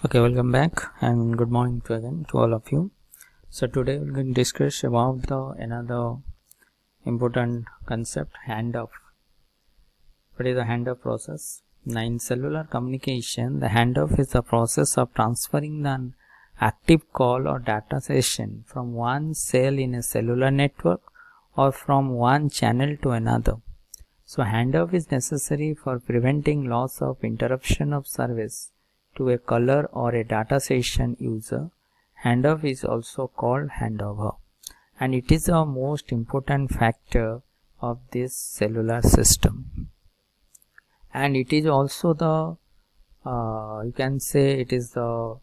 Okay, welcome back and good morning to all of you. So today we're going to discuss about another important concept, handoff. What is the handoff process? Now in cellular communication, the handoff is the process of transferring an active call or data session from one cell in a cellular network or from one channel to another. So handoff is necessary for preventing loss of interruption of service to a caller or a data session user. Handoff is also called handover, and it is the most important factor of this cellular system, and it is also the you can say it is the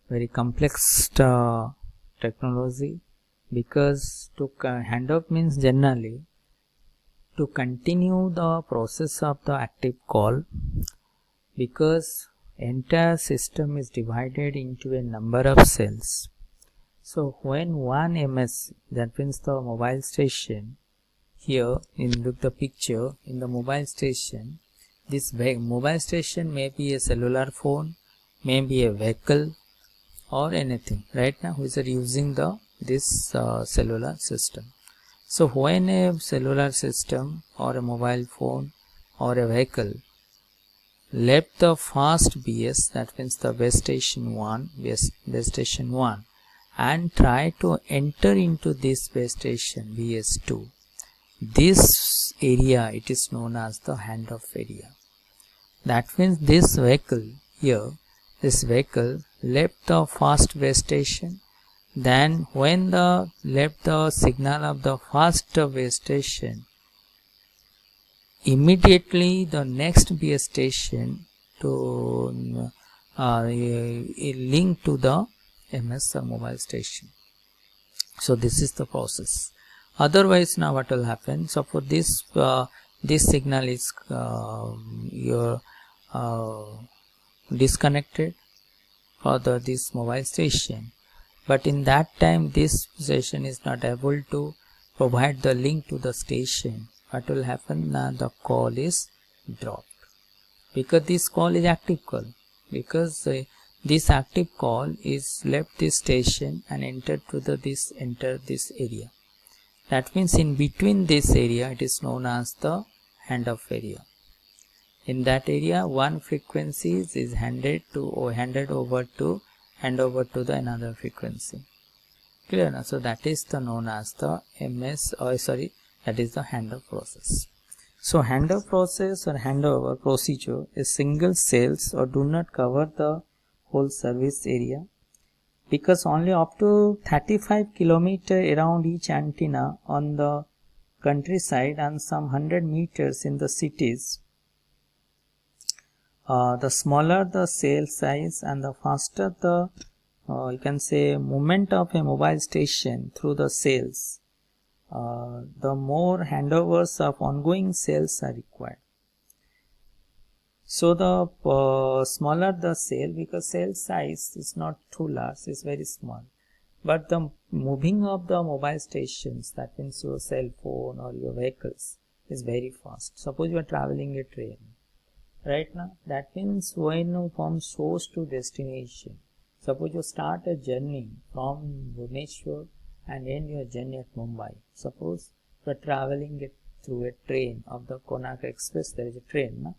very complex technology, because to handoff means generally to continue the process of the active call, because entire system is divided into a number of cells. So when one MS, that means the mobile station, here in the picture in the mobile station, this mobile station may be a cellular phone, may be a vehicle or anything. Right now we are using this cellular system. So when a cellular system or a mobile phone or a vehicle left the first BS, that means the base station 1, and try to enter into this base station BS2, this area it is known as the handoff area. That means this vehicle here, this vehicle left the first base station, then when the left the signal of the first base station, immediately the next base station to link to the MS mobile station. So this is the process. Otherwise, now what will happen? So for this this signal is disconnected for this mobile station, but in that time this station is not able to provide the link to the station. What will happen? Now the call is dropped, because this call is active call, because this active call is left this station and entered to this area. That means in between this area it is known as the handoff area. In that area one frequency is handed over to the another frequency. Clear now? So that is known as the that is the handoff process. So handoff process or handover procedure is single cells or do not cover the whole service area, because only up to 35 km around each antenna on the countryside and some 100 meters in the cities. The smaller the cell size and the faster the you can say movement of a mobile station through the cells, the more handovers of ongoing cells are required. So the smaller the cell, because cell size is not too large, it's very small, but the moving of the mobile stations, that means your cell phone or your vehicles, is very fast. Suppose you are traveling a train right now, that means when from source to destination, suppose you start a journey from Bhubaneswar and end your journey at Mumbai. Suppose you are traveling through a train of the Konark Express. There is a train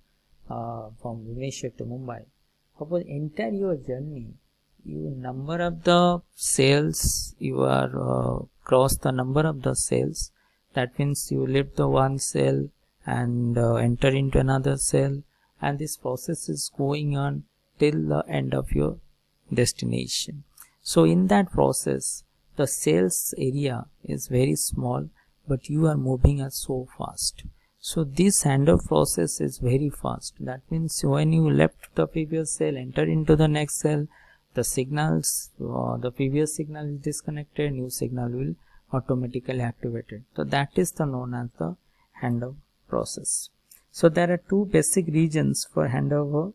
from Bhubaneswar to Mumbai. Suppose entire your journey, you number of the cells, you are cross the number of the cells. That means you leave the one cell and enter into another cell, and this process is going on till the end of your destination. So in that process, the cells area is very small, but you are moving at so fast. So this handoff process is very fast. That means when you left the previous cell, enter into the next cell, the signals, the previous signal is disconnected, new signal will automatically activated. So that is known as the handoff process. So there are two basic regions for handover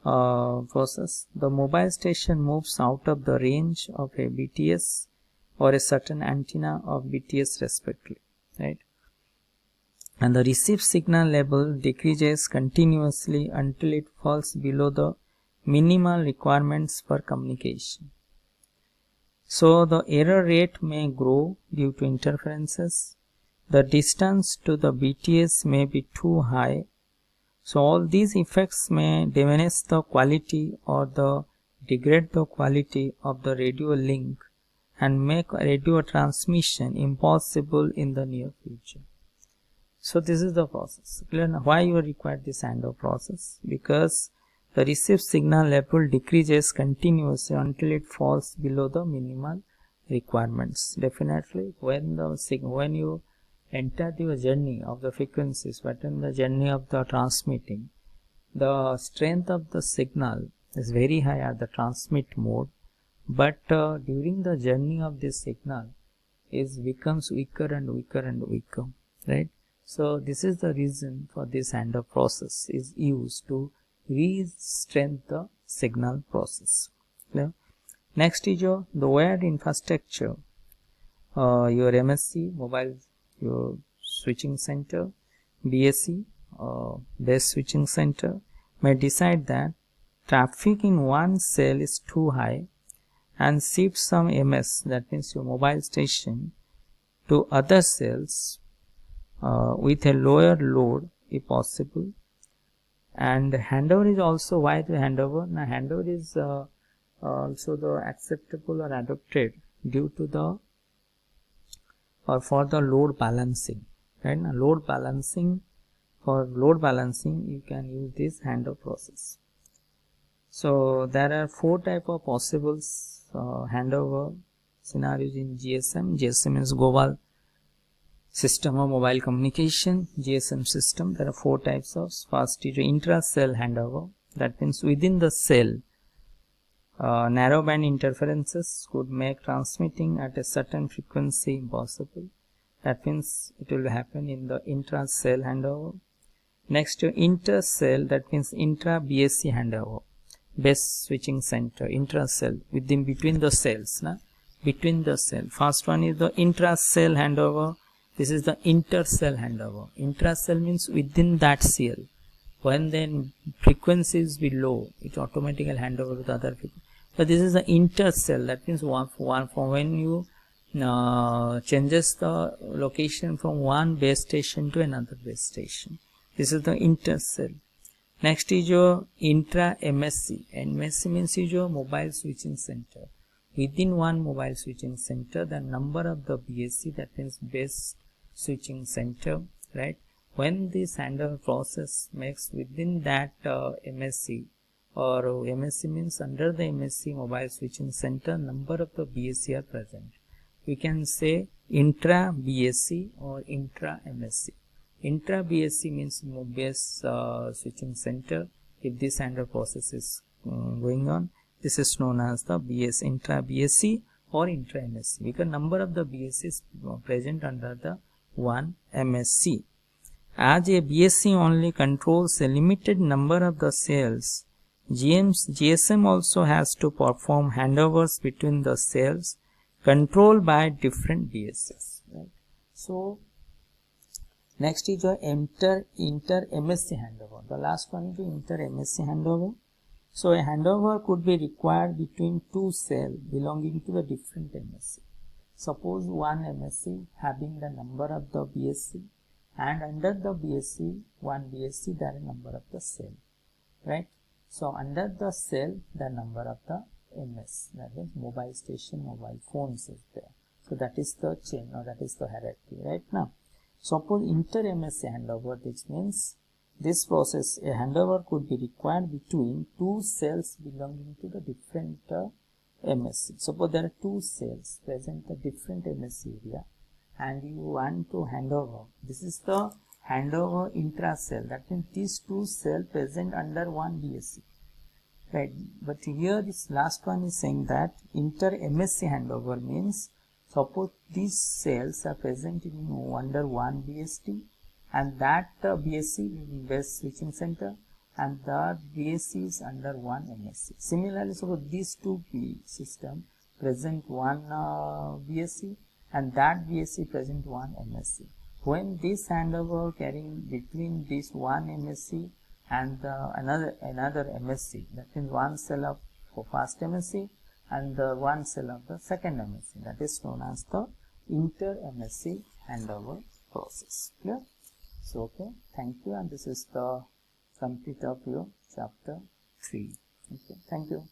process. The mobile station moves out of the range of a BTS or a certain antenna of BTS respectively, right? And the received signal level decreases continuously until it falls below the minimal requirements for communication. So the error rate may grow due to interferences. The distance to the BTS may be too high. So all these effects may diminish the quality or degrade the quality of the radio link and make radio transmission impossible in the near future. So this is the process. Why you require this handoff process? Because the received signal level decreases continuously until it falls below the minimal requirements. Definitely, when you enter the journey of the frequencies, but in the journey of the transmitting, the strength of the signal is very high at the transmit mode, but during the journey of this signal becomes weaker and weaker and weaker, right? So this is the reason for this handoff process is used to re-strengthen the signal process. Clear? Next is the wired infrastructure. Your MSC mobile, your switching center, BSC base switching center may decide that traffic in one cell is too high and shift some MS, that means your mobile station, to other cells with a lower load if possible. And handover is also, why the handover? Now handover is also the acceptable or adopted due to the or for the load balancing, right? Now load balancing, for load balancing you can use this handoff process. So there are 4 type of possible handover scenarios in GSM. GSM is global system of mobile communication, GSM system. There are 4 types of. First is intra-cell handover, that means within the cell narrowband interferences could make transmitting at a certain frequency impossible. That means it will happen in the intra-cell handover. Next to inter-cell, that means intra-BSC handover, base switching center, intra-cell, between the cells, between the cell. First one is the intra-cell handover. This is the inter-cell handover. Intra-cell means within that cell. When then frequencies be low, it automatically hand over to the other frequency. But this is the inter-cell. That means one from when you changes the location from one base station to another base station. This is the inter-cell. Next is your intra-MSC. MSC means is your mobile switching center. Within one mobile switching center, the number of the BSC, that means base switching center, right? When this handover process makes within that MSC, or MSC means under the MSC mobile switching center, number of the BSC are present. We can say intra BSC or intra MSC. Intra BSC means base switching center. If this handover process is going on, this is known as the intra BSC or intra MSC, because number of the BSC is present under the one MSC. As a BSC only controls a limited number of the cells, GSM also has to perform handovers between the cells controlled by different BSCs. Right? So next is the inter MSC handover. The last one is the inter MSC handover. So a handover could be required between 2 cells belonging to the different MSC. Suppose one MSC having the number of the BSC, and under the BSC, one BSC, there are number of the cell, right? So under the cell, the number of the MS, that is mobile station, mobile phones is there. So that is the chain, or that is the hierarchy, right? Now, suppose inter MSC handover, which means this process, a handover could be required between 2 cells belonging to the different MSC. Suppose there are 2 cells present in different MSC area, and you want to hand over. This is the handover intra-cell. That means these 2 cells present under one BSC, right? But here this last one is saying that inter-MSC handover means suppose these cells are present in under one BST, and that BSC base switching center, and the BSC is under one MSC. Similarly, suppose these 2 system present one BSC, and that BSC present one MSC. When this handover carrying between this one MSC and another MSc, that means one cell of first MSc and the one cell of the second MSc, that is known as the inter-MSc handover process. Clear? So okay, thank you, and this is the complete of your chapter 3. Okay, thank you.